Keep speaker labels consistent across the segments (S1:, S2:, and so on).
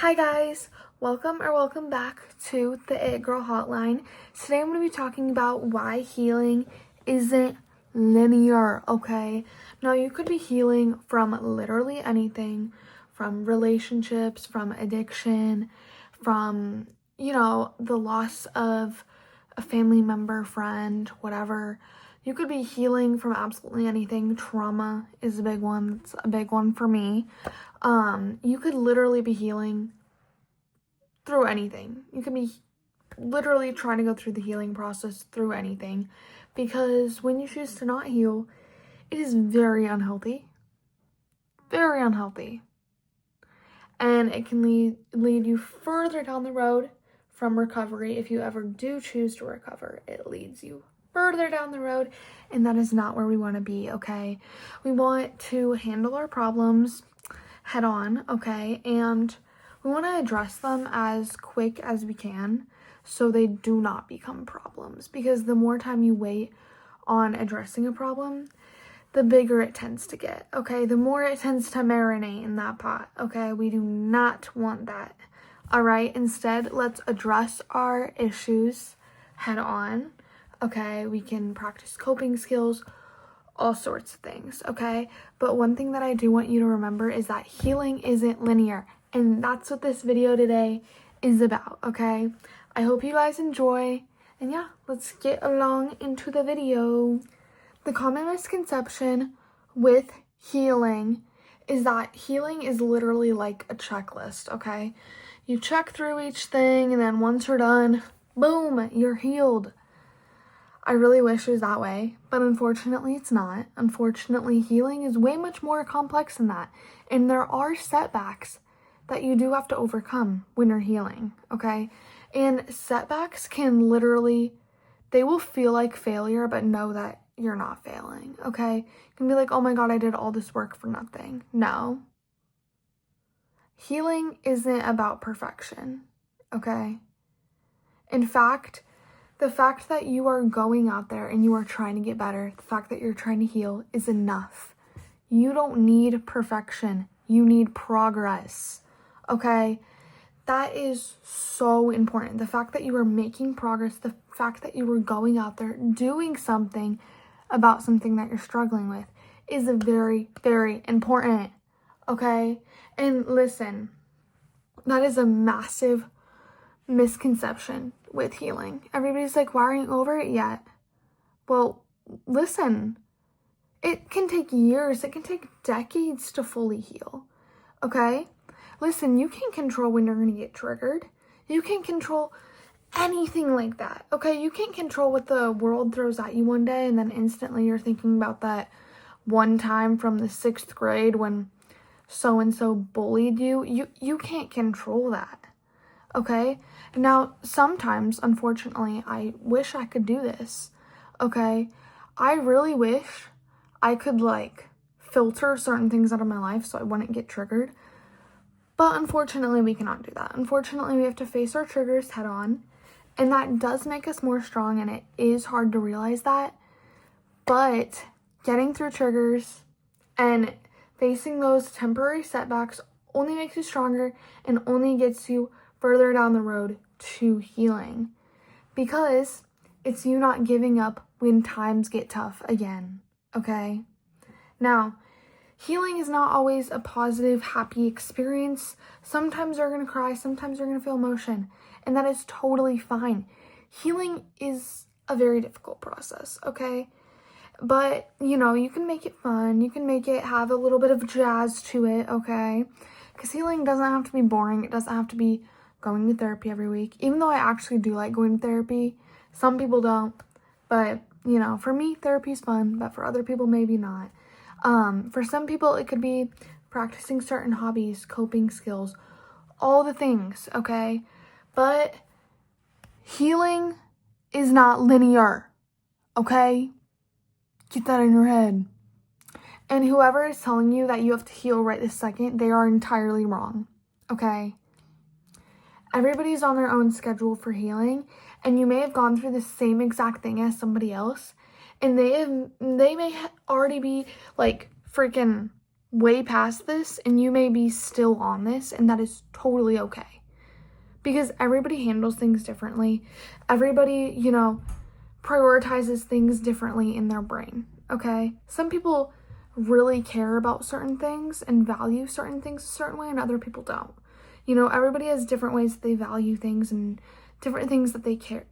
S1: Hi guys, welcome back to the It Girl Hotline. Today I'm going to be talking about why healing isn't linear, okay? Now you could be healing from literally anything, from relationships, from addiction, from, the loss of a family member, friend, whatever. You could be healing from absolutely anything. Trauma is a big one. It's a big one for me. You could literally be healing through anything. You could be literally trying to go through the healing process through anything, because when you choose to not heal, it is very unhealthy. Very unhealthy. And it can lead you further down the road from recovery. If you ever do choose to recover, it leads you further down the road, and that is not where we want to be, okay? We want to handle our problems head on, okay? And we want to address them as quick as we can so they do not become problems, because the more time you wait on addressing a problem, the bigger it tends to get, okay? The more it tends to marinate in that pot, okay? We do not want that, all right? Instead, let's address our issues head on, okay? We can practice coping skills, all sorts of things, okay? But one thing that I do want you to remember is that healing isn't linear, and that's what this video today is about, okay? I hope you guys enjoy, and yeah, let's get along into the video. The common misconception with healing is that healing is literally like a checklist, okay? You check through each thing, and then once you're done, boom, you're healed. I really wish it was that way, but unfortunately it's not. Unfortunately, healing is way much more complex than that. And there are setbacks that you do have to overcome when you're healing, okay? And setbacks can literally, they will feel like failure, but know that you're not failing, okay? You can be like, oh my God, I did all this work for nothing. No. Healing isn't about perfection, okay? In fact, the fact that you are going out there and you are trying to get better, the fact that you're trying to heal is enough. You don't need perfection. You need progress, okay? That is so important. The fact that you are making progress, the fact that you are going out there doing something about something that you're struggling with is very, very important, okay? And listen, that is a massive misconception with healing. Everybody's like, why aren't you over it yet? Well, listen, it can take years, it can take decades to fully heal, okay? Listen, you can't control when you're going to get triggered. You can't control anything like that, okay? You can't control what the world throws at you one day and then instantly you're thinking about that one time from the 6th grade when so-and-so bullied you. You can't control that. Okay? Now, sometimes, unfortunately, I wish I could do this, okay? I really wish I could, filter certain things out of my life so I wouldn't get triggered. But unfortunately, we cannot do that. Unfortunately, we have to face our triggers head on, and that does make us more strong, and it is hard to realize that. But getting through triggers and facing those temporary setbacks only makes you stronger and only gets you further down the road to healing, because it's you not giving up when times get tough again, okay? Now, healing is not always a positive, happy experience. Sometimes you're going to cry, sometimes you're going to feel emotion, and that is totally fine. Healing is a very difficult process, okay? But, you can make it fun. You can make it have a little bit of jazz to it, okay? Because healing doesn't have to be boring. It doesn't have to be going to therapy every week, even though I actually do like going to therapy. Some people don't, but for me, therapy is fun, but for other people, maybe not. For some people, it could be practicing certain hobbies, coping skills, all the things, okay? But healing is not linear, okay? Get that in your head. And whoever is telling you that you have to heal right this second, they are entirely wrong, okay? Everybody's on their own schedule for healing, and you may have gone through the same exact thing as somebody else, and they may already be freaking way past this and you may be still on this, and that is totally okay. Because everybody handles things differently. Everybody, prioritizes things differently in their brain, okay? Some people really care about certain things and value certain things a certain way, and other people don't. Everybody has different ways that they value things and different things that they care.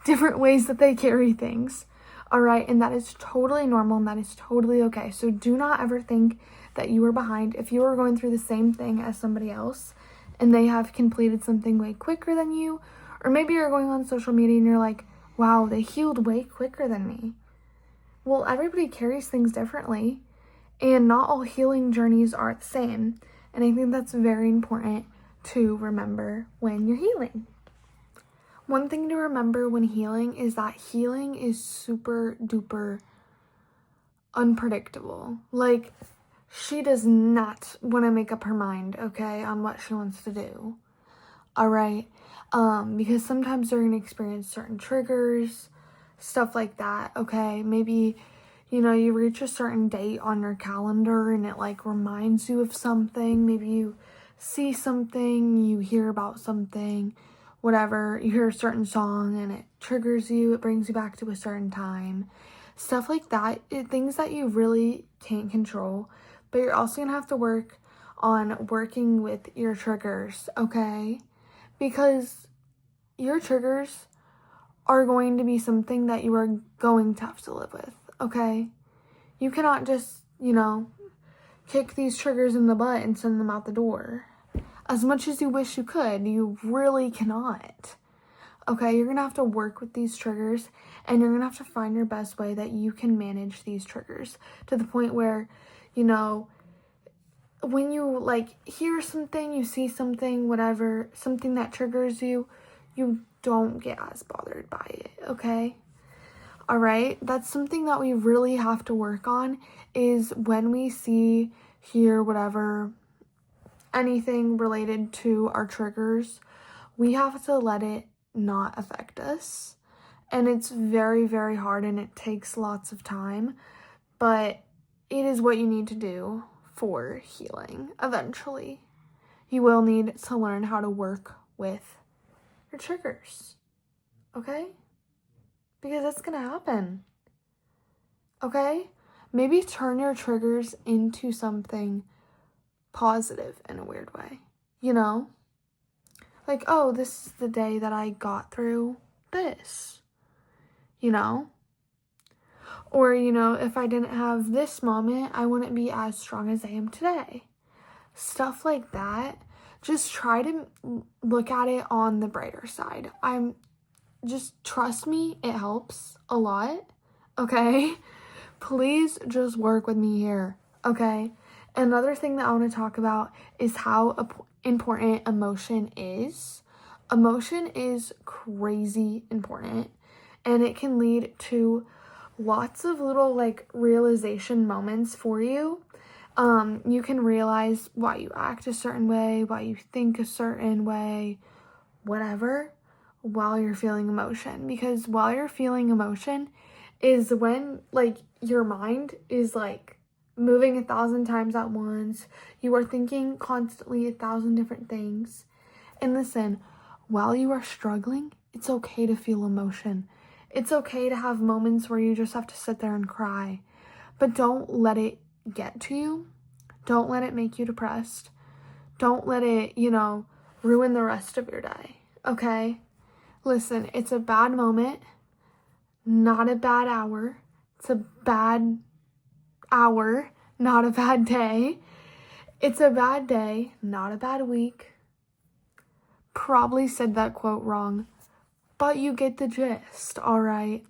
S1: Different ways that they carry things. All right, and that is totally normal and that is totally okay. So do not ever think that you are behind. If you are going through the same thing as somebody else and they have completed something way quicker than you, or maybe you're going on social media and you're like, wow, they healed way quicker than me. Well, everybody carries things differently, and not all healing journeys are the same. And I think that's very important to remember when you're healing. One thing to remember when healing is that healing is super duper unpredictable. Like, she does not want to make up her mind, okay, on what she wants to do. All right? Because sometimes they're going to experience certain triggers, stuff like that, okay? Maybe, you reach a certain date on your calendar and it, reminds you of something. Maybe you see something, you hear about something, whatever. You hear a certain song and it triggers you. It brings you back to a certain time. Stuff like that. Things that you really can't control. But you're also going to have to work on working with your triggers, okay? Because your triggers are going to be something that you are going to have to live with, okay? You cannot just, kick these triggers in the butt and send them out the door. As much as you wish you could, you really cannot. Okay, you're going to have to work with these triggers, and you're going to have to find your best way that you can manage these triggers to the point where, when you, hear something, you see something, whatever, something that triggers you, you don't get as bothered by it, okay? All right, that's something that we really have to work on, is when we see, hear, whatever, anything related to our triggers, we have to let it not affect us. And it's very, very hard and it takes lots of time, but it is what you need to do for healing eventually. You will need to learn how to work with your triggers, okay? Because it's gonna happen, okay? Maybe turn your triggers into something positive in a weird way, Like, oh, this is the day that I got through this, Or, if I didn't have this moment, I wouldn't be as strong as I am today. Stuff like that. Just try to look at it on the brighter side. Just trust me, it helps a lot, okay? Please just work with me here, okay? Another thing that I want to talk about is how important emotion is. Emotion is crazy important, and it can lead to lots of little realization moments for you. You can realize why you act a certain way, why you think a certain way, whatever, while you're feeling emotion. Because while you're feeling emotion is when your mind is moving 1,000 times at once. You are thinking constantly 1,000 different things. And listen, while you are struggling, it's okay to feel emotion. It's okay to have moments where you just have to sit there and cry. But don't let it get to you. Don't let it make you depressed. Don't let it, ruin the rest of your day, okay? Listen, it's a bad moment, not a bad hour. It's a bad hour, not a bad day. It's a bad day, not a bad week. Probably said that quote wrong, but you get the gist, all right?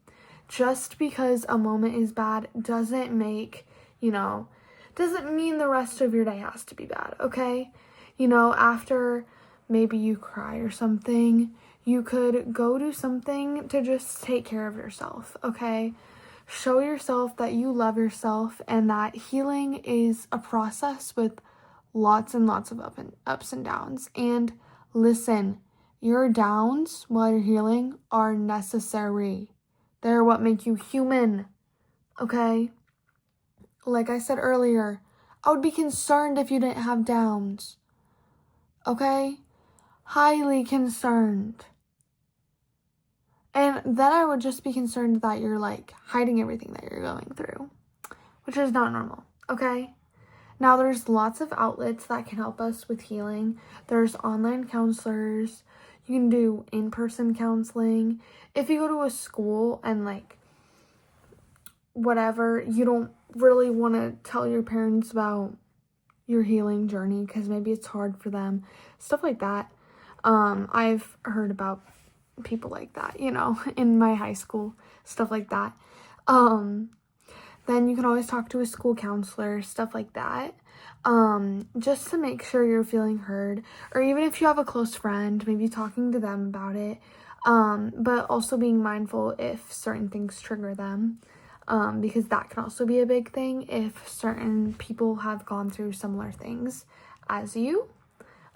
S1: Just because a moment is bad doesn't make, doesn't mean the rest of your day has to be bad, okay? After maybe you cry or something, you could go do something to just take care of yourself, okay? Show yourself that you love yourself and that healing is a process with lots and lots of ups and downs. And listen, your downs while you're healing are necessary. They're what make you human, okay? Like I said earlier, I would be concerned if you didn't have downs. Okay? Highly concerned. And then I would just be concerned that you're like hiding everything that you're going through, which is not normal. Okay? Now, there's lots of outlets that can help us with healing. There's online counselors. You can do in-person counseling. If you go to a school and, like, whatever, you don't really want to tell your parents about your healing journey because maybe it's hard for them. Stuff like that. I've heard about people like that, you know, in my high school. Stuff like that. Then you can always talk to a school counselor, stuff like that, just to make sure you're feeling heard. Or even if you have a close friend, maybe talking to them about it, but also being mindful if certain things trigger them, because that can also be a big thing if certain people have gone through similar things as you.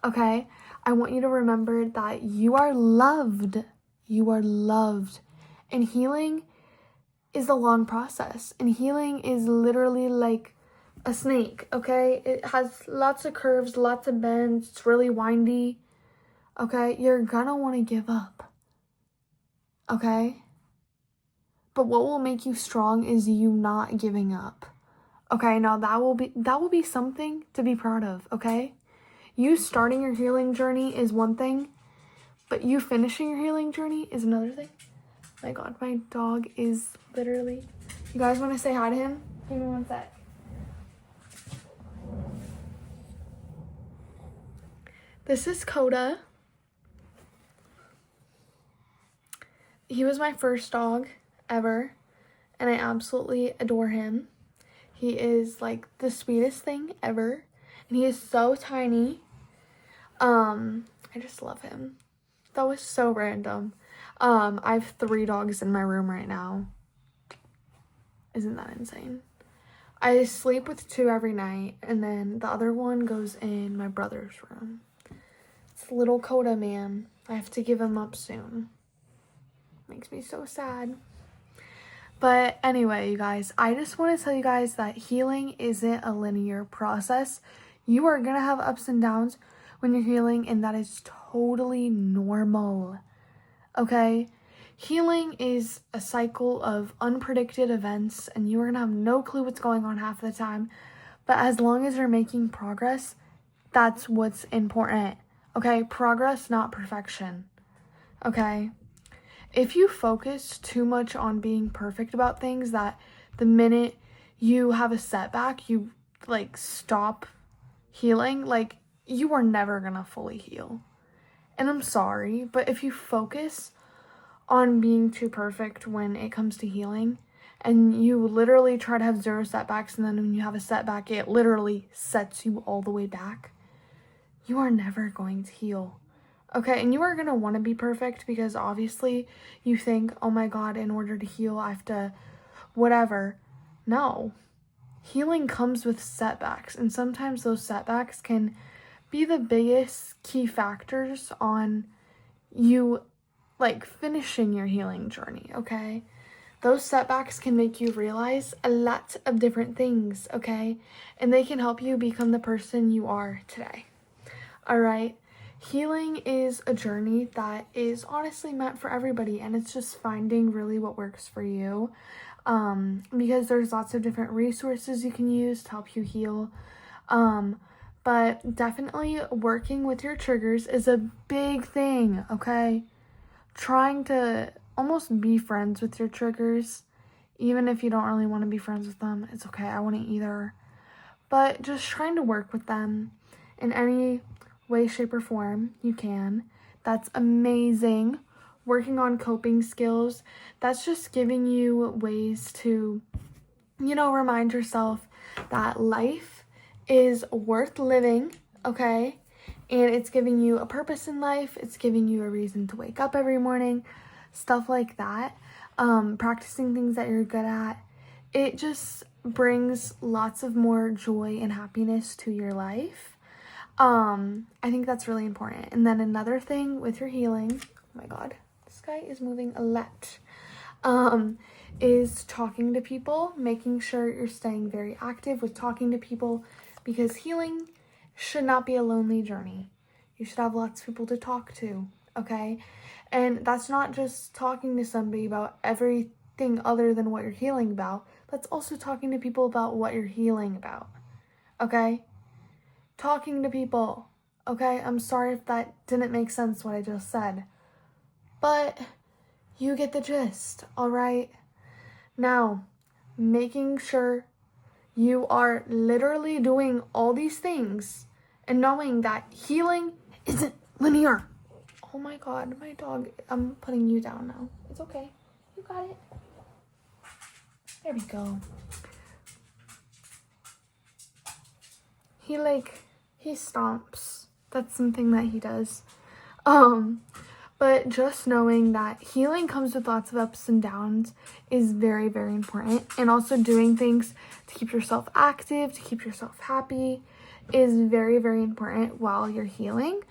S1: Okay, I want you to remember that you are loved. You are loved. And healing is a long process, and healing is literally like a snake. Okay, it has lots of curves, lots of bends, it's really windy. Okay, you're gonna want to give up. Okay, but what will make you strong is you not giving up. Okay, now that will be something to be proud of. Okay, you starting your healing journey is one thing, but you finishing your healing journey is another thing. My God, my dog is literally... You guys want to say hi to him? Give me one sec. This is Coda. He was my first dog ever, and I absolutely adore him. He is like the sweetest thing ever, and he is so tiny. I just love him. That was so random. I have 3 dogs in my room right now. Isn't that insane? I sleep with 2 every night, and then the other one goes in my brother's room. It's little Coda man. I have to give him up soon. Makes me so sad. But anyway, you guys, I just want to tell you guys that healing isn't a linear process. You are going to have ups and downs when you're healing, and that is totally normal. Okay? Healing is a cycle of unpredicted events, and you are going to have no clue what's going on half the time. But as long as you're making progress, that's what's important. Okay? Progress, not perfection. Okay? If you focus too much on being perfect about things, that the minute you have a setback, you, like, stop healing, like, you are never going to fully heal. And I'm sorry, but if you focus on being too perfect when it comes to healing, and you literally try to have 0 setbacks, and then when you have a setback, it literally sets you all the way back, you are never going to heal. Okay, and you are going to want to be perfect because obviously you think, oh my God, in order to heal, I have to whatever. No. Healing comes with setbacks, and sometimes those setbacks can be the biggest key factors on you, like, finishing your healing journey, okay? Those setbacks can make you realize a lot of different things, okay? And they can help you become the person you are today. All right? Healing is a journey that is honestly meant for everybody, and it's just finding really what works for you, because there's lots of different resources you can use to help you heal, but definitely working with your triggers is a big thing, okay? Trying to almost be friends with your triggers, even if you don't really want to be friends with them, it's okay, I wouldn't either, but just trying to work with them in any way, shape, or form you can. That's amazing. Working on coping skills, that's just giving you ways to, you know, remind yourself that life is worth living, okay? And it's giving you a purpose in life. It's giving you a reason to wake up every morning, stuff like that. Practicing things that you're good at. It just brings lots of more joy and happiness to your life. I think that's really important. And then another thing with your healing, oh my God, this guy is moving a lot, is talking to people, making sure you're staying very active with talking to people, because healing should not be a lonely journey. You should have lots of people to talk to, okay? And that's not just talking to somebody about everything other than what you're healing about. That's also talking to people about what you're healing about, okay? Talking to people, okay? I'm sorry if that didn't make sense what I just said, but you get the gist, all right? Now, making sure you are literally doing all these things and knowing that healing isn't linear. Oh my God, my dog, I'm putting you down now. It's okay. You got it. There we go. He stomps. That's something that he does. But just knowing that healing comes with lots of ups and downs is very, very important. And also doing things to keep yourself active, to keep yourself happy is very, very important while you're healing.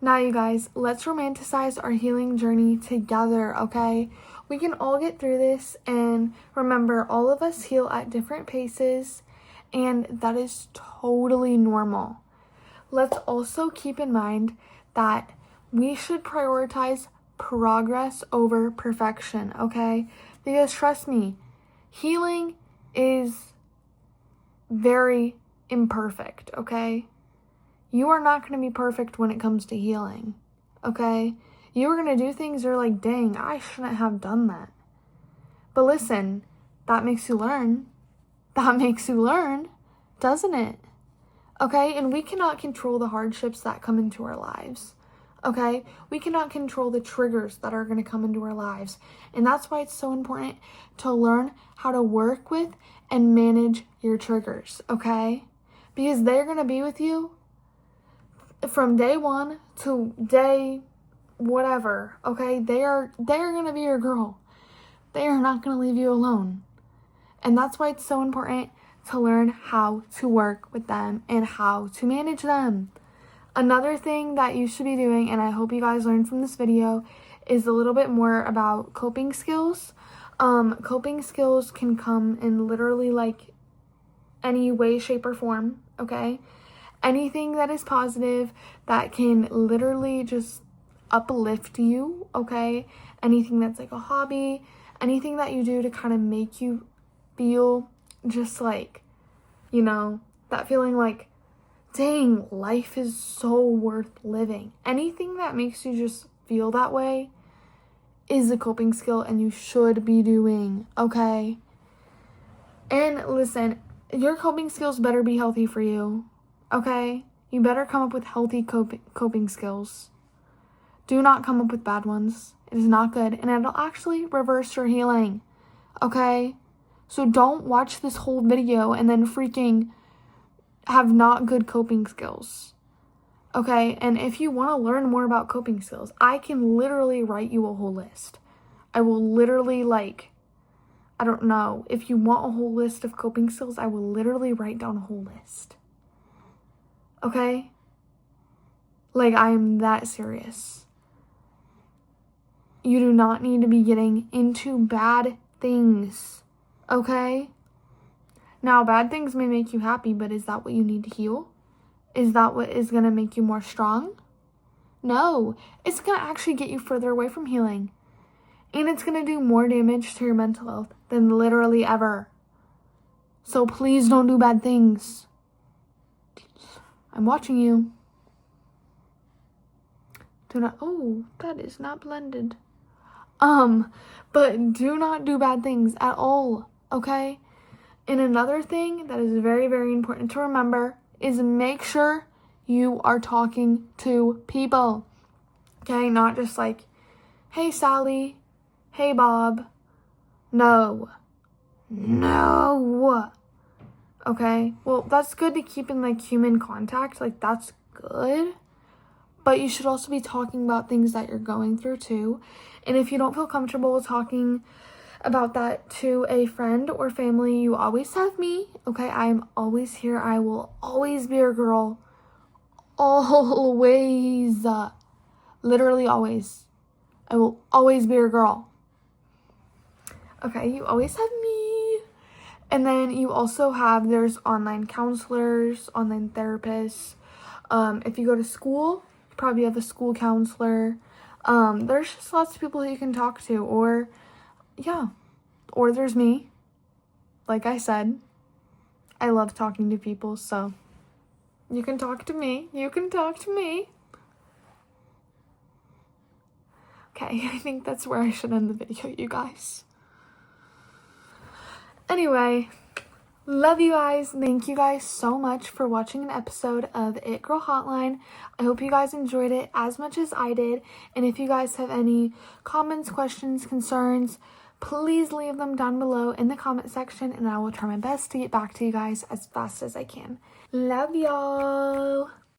S1: Now, you guys, let's romanticize our healing journey together, okay? We can all get through this, and remember, all of us heal at different paces, and that is totally normal. Let's also keep in mind that we should prioritize progress over perfection, okay? Because trust me, healing is very imperfect, okay? You are not going to be perfect when it comes to healing, okay? You are going to do things you're like, dang, I shouldn't have done that. But listen, that makes you learn. That makes you learn, doesn't it? Okay? And we cannot control the hardships that come into our lives. Okay? We cannot control the triggers that are going to come into our lives. And that's why it's so important to learn how to work with and manage your triggers. Okay? Because they're going to be with you from day one to day whatever. Okay? They're going to be your girl. They are not going to leave you alone. And that's why it's so important to learn how to work with them and how to manage them. Another thing that you should be doing, and I hope you guys learned from this video, is a little bit more about coping skills. Coping skills can come in literally like any way, shape, or form, okay? Anything that is positive that can literally just uplift you, okay? Anything that's like a hobby, anything that you do to kind of make you feel just like, you know, that feeling like, dang, life is so worth living. Anything that makes you just feel that way is a coping skill and you should be doing, okay? And listen, your coping skills better be healthy for you, okay? You better come up with healthy coping skills. Do not come up with bad ones. It is not good, and it'll actually reverse your healing, okay? So don't watch this whole video and then freaking have not good coping skills, okay? And if you want to learn more about coping skills, I can literally write you a whole list. I will literally, like, I don't know, if you want a whole list of coping skills, I will literally write down a whole list, okay? Like, I am that serious. You do not need to be getting into bad things, okay? Now, bad things may make you happy, but is that what you need to heal? Is that what is going to make you more strong? No, it's going to actually get you further away from healing. And it's going to do more damage to your mental health than literally ever. So please don't do bad things. I'm watching you. Do not, oh, that is not blended. But do not do bad things at all, okay? And another thing that is very, very important to remember is make sure you are talking to people, okay? Not just like, hey, Sally, hey, Bob. No. Okay? Well, that's good to keep in, like, human contact. Like, that's good. But you should also be talking about things that you're going through, too. And if you don't feel comfortable talking about that to a friend or family, you always have me, okay? I am always here. I will always be your girl. Always. Literally always. I will always be your girl. Okay, you always have me. And then you also have, there's online counselors, online therapists. If you go to school, you probably have a school counselor. There's just lots of people that you can talk to, or there's me. Like I said, I love talking to people, so you can talk to me. You can talk to me. Okay, I think that's where I should end the video, you guys. Anyway, love you guys. Thank you guys so much for watching an episode of It Girl Hotline. I hope you guys enjoyed it as much as I did. And if you guys have any comments, questions, concerns, please leave them down below in the comment section, and I will try my best to get back to you guys as fast as I can. Love y'all.